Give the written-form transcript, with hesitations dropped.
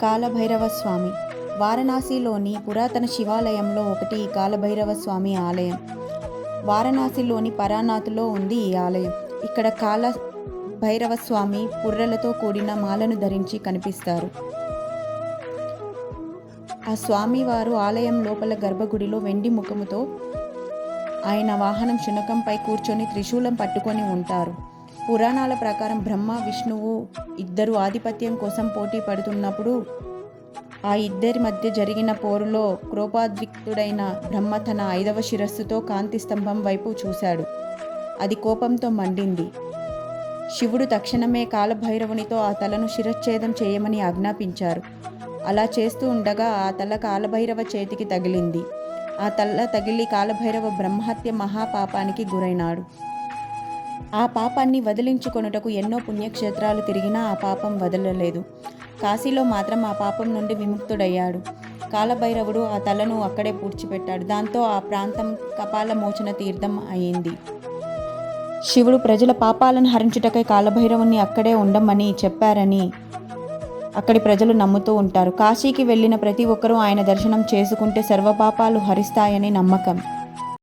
కాలభైరవ స్వామి వారణాసిలోని పురాతన శివాలయంలో ఒకటి ఈ కాలభైరవ స్వామి ఆలయం. వారణాసిలోని పరానాథ్లో ఉంది ఈ ఆలయం. ఇక్కడ కాల భైరవ స్వామి పుర్రెలతో కూడిన మాలను ధరించి కనిపిస్తారు. ఆ స్వామివారు ఆలయం లోపల గర్భగుడిలో వెండి ముఖముతో ఆయన వాహనం శునకంపై కూర్చొని త్రిశూలం పట్టుకొని ఉంటారు. పురాణాల ప్రకారం బ్రహ్మ విష్ణువు ఇద్దరు ఆధిపత్యం కోసం పోటీ పడుతున్నప్పుడు ఆ ఇద్దరి మధ్య జరిగిన పోరులో క్రోపాద్రిక్తుడైన బ్రహ్మ తన 5వ శిరస్సుతో కాంతి స్తంభం వైపు చూశాడు. అది కోపంతో మండింది. శివుడు తక్షణమే కాలభైరవునితో ఆ తలను శిరచ్ఛేదం చేయమని ఆజ్ఞాపించారు. అలా చేస్తూ ఉండగా ఆ తల కాలభైరవ చేతికి తగిలింది. ఆ తల తగిలి కాలభైరవ బ్రహ్మహత్య మహాపాపానికి గురైనాడు. ఆ పాపాన్ని వదిలించుకొనుటకు ఎన్నో పుణ్యక్షేత్రాలు తిరిగినా ఆ పాపం వదలలేదు. కాశీలో మాత్రం ఆ పాపం నుండి విముక్తుడయ్యాడు. కాలభైరవుడు ఆ తలను అక్కడే పూడ్చిపెట్టాడు. దాంతో ఆ ప్రాంతం కపాల మోచన తీర్థం అయింది. శివుడు ప్రజల పాపాలను హరించుటకై కాలభైరవుని అక్కడే ఉండమని చెప్పారని అక్కడి ప్రజలు నమ్ముతూ ఉంటారు. కాశీకి వెళ్ళిన ప్రతి ఒక్కరూ ఆయన దర్శనం చేసుకుంటే సర్వపాపాలు హరిస్తాయని నమ్మకం.